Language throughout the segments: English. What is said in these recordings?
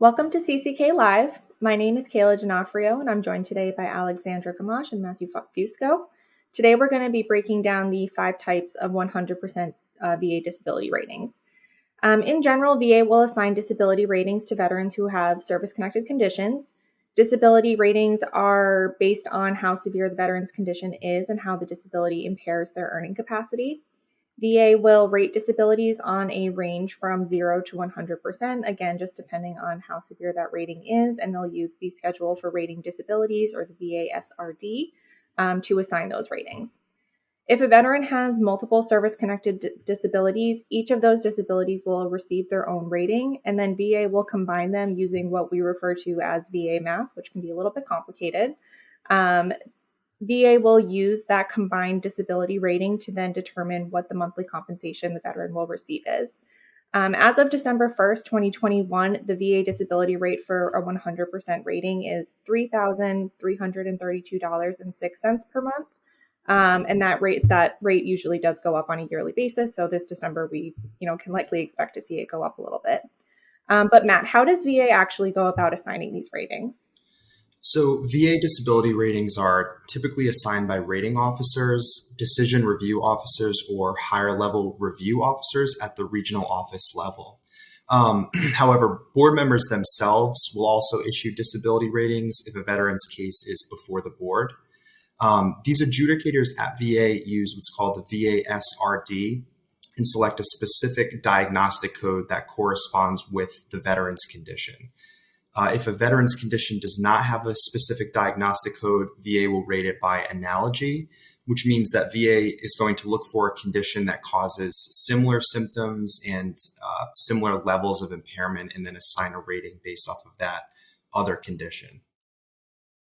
Welcome to CCK Live. My name is Kayla D'Onofrio, and I'm joined today by Alexandra Gamache and Matthew Fusco. Today, we're going to be breaking down the 5 types of 100% VA disability ratings. In general, VA will assign disability ratings to veterans who have service-connected conditions. Disability ratings are based on how severe the veteran's condition is and how the disability impairs their earning capacity. VA will rate disabilities on a range from 0 to 100%, again, just depending on how severe that rating is, and they'll use the Schedule for Rating Disabilities, or the VA SRD, to assign those ratings. If a veteran has multiple service-connected disabilities, each of those disabilities will receive their own rating, and then VA will combine them using what we refer to as VA math, which can be a little bit complicated. VA will use that combined disability rating to then determine what the monthly compensation the veteran will receive is. As of December 1st, 2021, the VA disability rate for a 100% rating is $3,332.06 per month. And that rate usually does go up on a yearly basis. So this December, we can likely expect to see it go up a little bit. But Matt, how does VA actually go about assigning these ratings? So VA disability ratings are typically assigned by rating officers, decision review officers, or higher level review officers at the regional office level. However, board members themselves will also issue disability ratings if a veteran's case is before the board. These adjudicators at VA use what's called the VA SRD and select a specific diagnostic code that corresponds with the veteran's condition. If a veteran's condition does not have a specific diagnostic code, VA will rate it by analogy, which means that VA is going to look for a condition that causes similar symptoms and similar levels of impairment, and then assign a rating based off of that other condition.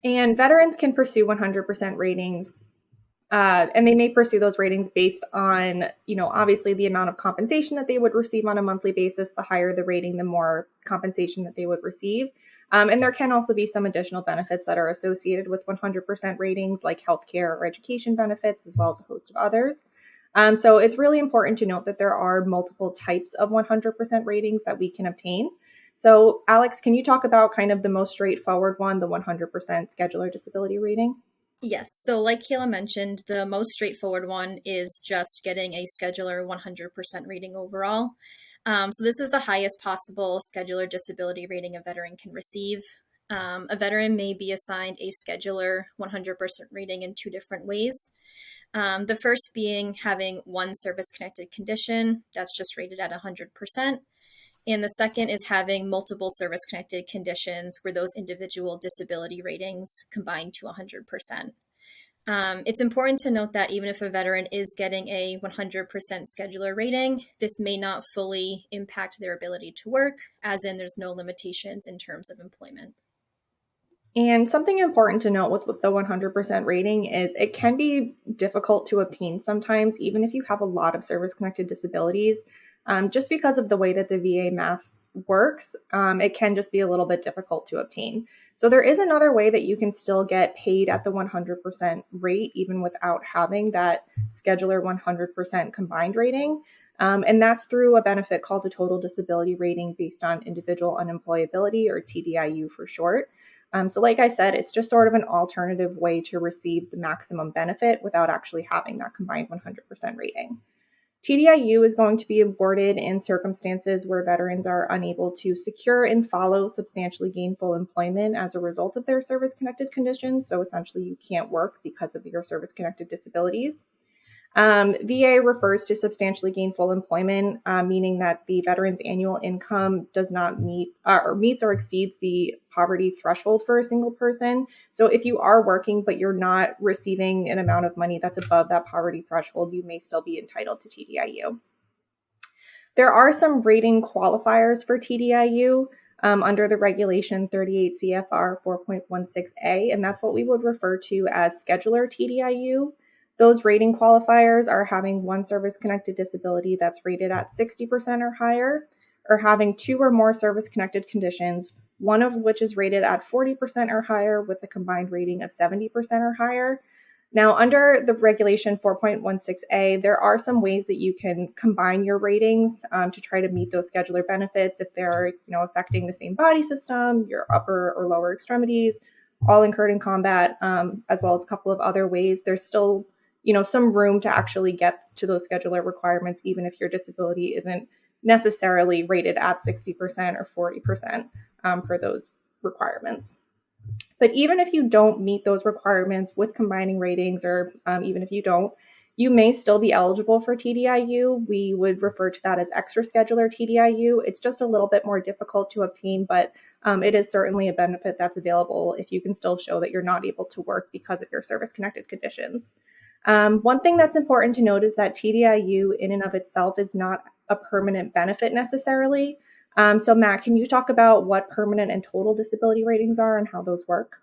And veterans can pursue 100% ratings, and they may pursue those ratings based on, obviously the amount of compensation that they would receive on a monthly basis. The higher the rating, the more compensation that they would receive. And there can also be some additional benefits that are associated with 100% ratings, like healthcare or education benefits, as well as a host of others. So it's really important to note that there are multiple types of 100% ratings that we can obtain. So Alex, can you talk about kind of the most straightforward one, the 100% schedular disability rating? Yes. So like Kayla mentioned, the most straightforward one is just getting a Schedular 100% rating overall. So this is the highest possible Schedular disability rating a veteran can receive. A veteran may be assigned a Schedular 100% rating in 2 different ways. The first being having one service-connected condition that's just rated at 100%. And the second is having multiple service-connected conditions where those individual disability ratings combine to 100%. It's important to note that even if a veteran is getting a 100% schedular rating, this may not fully impact their ability to work, as in there's no limitations in terms of employment. And something important to note with the 100% rating is it can be difficult to obtain sometimes, even if you have a lot of service-connected disabilities. Just because of the way that the VA math works, it can just be a little bit difficult to obtain. So there is another way that you can still get paid at the 100% rate, even without having that Schedular 100% combined rating. And that's through a benefit called the total disability rating based on individual unemployability, or TDIU for short. So like I said, it's just sort of an alternative way to receive the maximum benefit without actually having that combined 100% rating. TDIU is going to be awarded in circumstances where veterans are unable to secure and follow substantially gainful employment as a result of their service-connected conditions. So essentially, you can't work because of your service-connected disabilities. VA refers to substantially gainful employment, meaning that the veteran's annual income does not meets or exceeds the poverty threshold for a single person. So if you are working, but you're not receiving an amount of money that's above that poverty threshold, you may still be entitled to TDIU. There are some rating qualifiers for TDIU under the regulation 38 CFR 4.16a, and that's what we would refer to as schedular TDIU. Those rating qualifiers are having one service-connected disability that's rated at 60% or higher, or having 2 or more service-connected conditions, one of which is rated at 40% or higher with a combined rating of 70% or higher. Now, under the regulation 4.16a, there are some ways that you can combine your ratings to try to meet those schedular benefits if they're, affecting the same body system, your upper or lower extremities, all incurred in combat, as well as a couple of other ways. There's still, some room to actually get to those schedular requirements, even if your disability isn't necessarily rated at 60% or 40% for those requirements. But even if you don't meet those requirements with combining ratings, or even if you don't, you may still be eligible for TDIU. We would refer to that as extra schedular TDIU. It's just a little bit more difficult to obtain, but it is certainly a benefit that's available if you can still show that you're not able to work because of your service-connected conditions. One thing that's important to note is that TDIU in and of itself is not a permanent benefit necessarily. So Matt, can you talk about what permanent and total disability ratings are and how those work?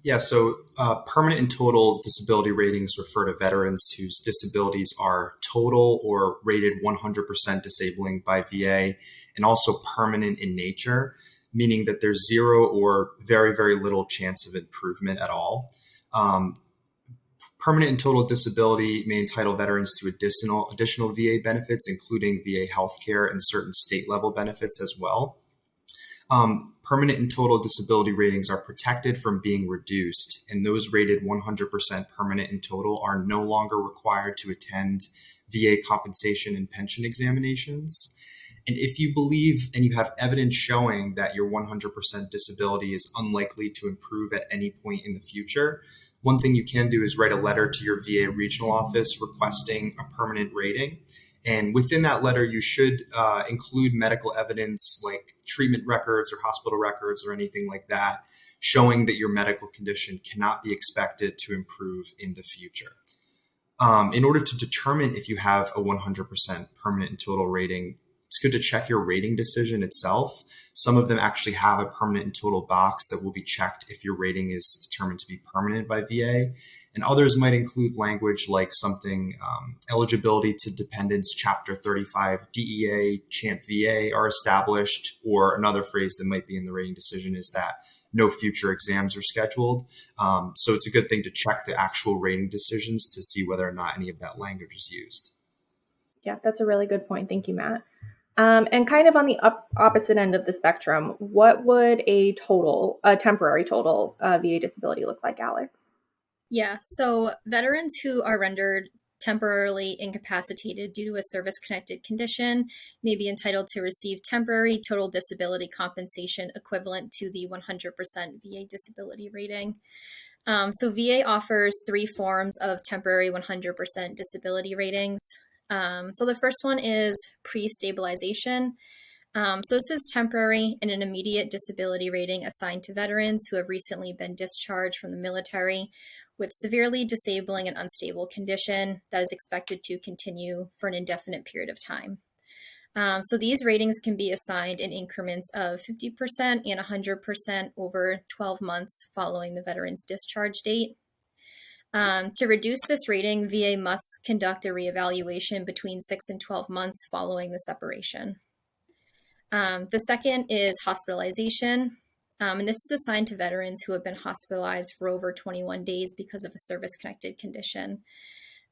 Yeah, so permanent and total disability ratings refer to veterans whose disabilities are total or rated 100% disabling by VA, and also permanent in nature, meaning that there's zero or very, very little chance of improvement at all. Permanent and total disability may entitle veterans to additional VA benefits, including VA healthcare and certain state level benefits as well. Permanent and total disability ratings are protected from being reduced, and those rated 100% permanent and total are no longer required to attend VA compensation and pension examinations. And if you believe and you have evidence showing that your 100% disability is unlikely to improve at any point in the future, one thing you can do is write a letter to your VA regional office requesting a permanent rating. And within that letter, you should include medical evidence like treatment records or hospital records or anything like that, showing that your medical condition cannot be expected to improve in the future. In order to determine if you have a 100% permanent and total rating, it's good to check your rating decision itself. Some of them actually have a permanent and total box that will be checked if your rating is determined to be permanent by VA. And others might include language like something eligibility to dependents Chapter 35 DEA, CHAMP VA are established, or another phrase that might be in the rating decision is that no future exams are scheduled. So it's a good thing to check the actual rating decisions to see whether or not any of that language is used. Yeah, that's a really good point. Thank you, Matt. And kind of on the opposite end of the spectrum, what would a temporary total VA disability look like, Alex? Yeah, so veterans who are rendered temporarily incapacitated due to a service-connected condition may be entitled to receive temporary total disability compensation equivalent to the 100% VA disability rating. So VA offers 3 forms of temporary 100% disability ratings. So the first one is pre-stabilization. So this is temporary and an immediate disability rating assigned to veterans who have recently been discharged from the military with severely disabling and unstable condition that is expected to continue for an indefinite period of time. So these ratings can be assigned in increments of 50% and 100% over 12 months following the veteran's discharge date. To reduce this rating, VA must conduct a reevaluation between 6 and 12 months following the separation. The second is hospitalization, and this is assigned to veterans who have been hospitalized for over 21 days because of a service-connected condition.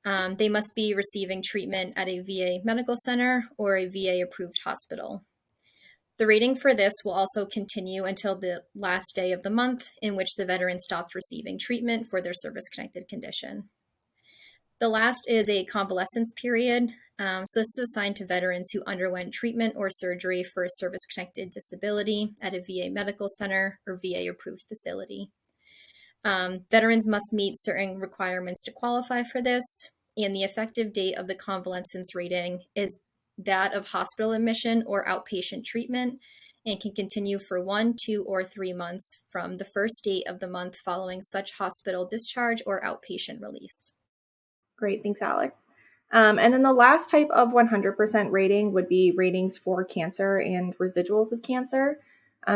They must be receiving treatment at a VA medical center or a VA-approved hospital. The rating for this will also continue until the last day of the month in which the veteran stopped receiving treatment for their service-connected condition. The last is a convalescence period. So this is assigned to veterans who underwent treatment or surgery for a service-connected disability at a VA medical center or VA-approved facility. Veterans must meet certain requirements to qualify for this, and the effective date of the convalescence rating is that of hospital admission or outpatient treatment, and can continue for 1, 2, or 3 months from the first date of the month following such hospital discharge or outpatient release. Great, thanks, Alex. And then the last type of 100% rating would be ratings for cancer and residuals of cancer.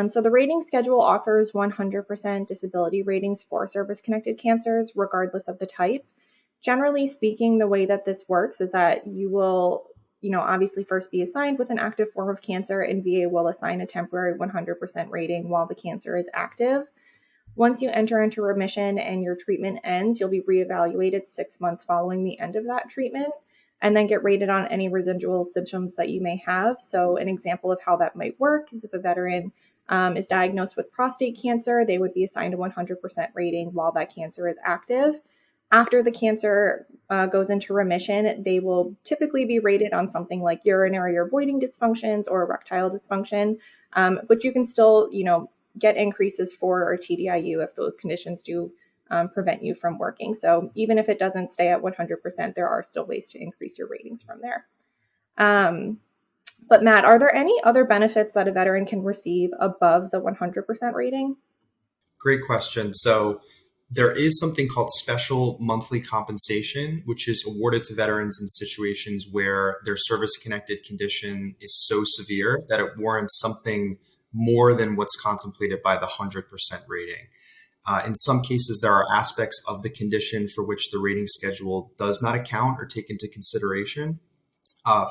So the rating schedule offers 100% disability ratings for service-connected cancers, regardless of the type. Generally speaking, the way that this works is that you will obviously first be assigned with an active form of cancer, and VA will assign a temporary 100% rating while the cancer is active. Once you enter into remission and your treatment ends, you'll be reevaluated 6 months following the end of that treatment and then get rated on any residual symptoms that you may have. So an example of how that might work is if a veteran is diagnosed with prostate cancer, they would be assigned a 100% rating while that cancer is active. After the cancer goes into remission, they will typically be rated on something like urinary or voiding dysfunctions or erectile dysfunction, but you can still, get increases for or TDIU if those conditions do prevent you from working. So even if it doesn't stay at 100%, there are still ways to increase your ratings from there. But Matt, are there any other benefits that a veteran can receive above the 100% rating? Great question. So there is something called special monthly compensation, which is awarded to veterans in situations where their service-connected condition is so severe that it warrants something more than what's contemplated by the 100% rating. In some cases, there are aspects of the condition for which the rating schedule does not account or take into consideration.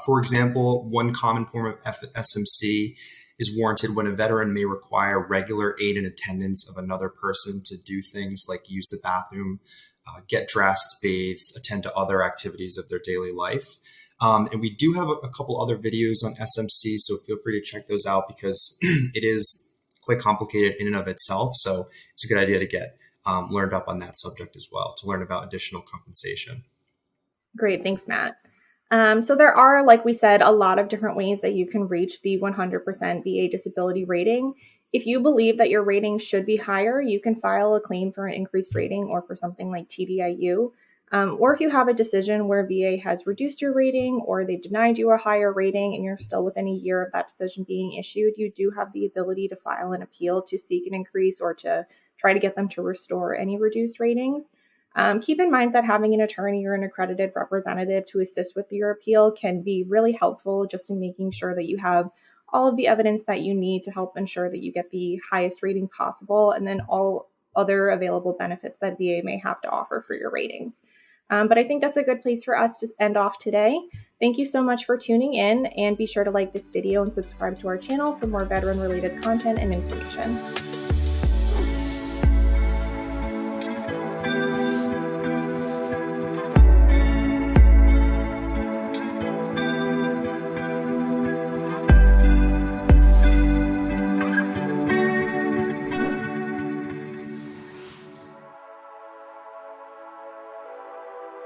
For example, one common form of SMC is warranted when a veteran may require regular aid and attendance of another person to do things like use the bathroom, get dressed, bathe, attend to other activities of their daily life. And we do have a couple other videos on SMC, so feel free to check those out because it is quite complicated in and of itself. So it's a good idea to get learned up on that subject as well, to learn about additional compensation. Great. Thanks, Matt. So there are, like we said, a lot of different ways that you can reach the 100% VA disability rating. If you believe that your rating should be higher, you can file a claim for an increased rating or for something like TDIU. Or if you have a decision where VA has reduced your rating or they've denied you a higher rating and you're still within a year of that decision being issued, you do have the ability to file an appeal to seek an increase or to try to get them to restore any reduced ratings. Keep in mind that having an attorney or an accredited representative to assist with your appeal can be really helpful just in making sure that you have all of the evidence that you need to help ensure that you get the highest rating possible and then all other available benefits that VA may have to offer for your ratings. But I think that's a good place for us to end off today. Thank you so much for tuning in, and be sure to like this video and subscribe to our channel for more veteran-related content and information.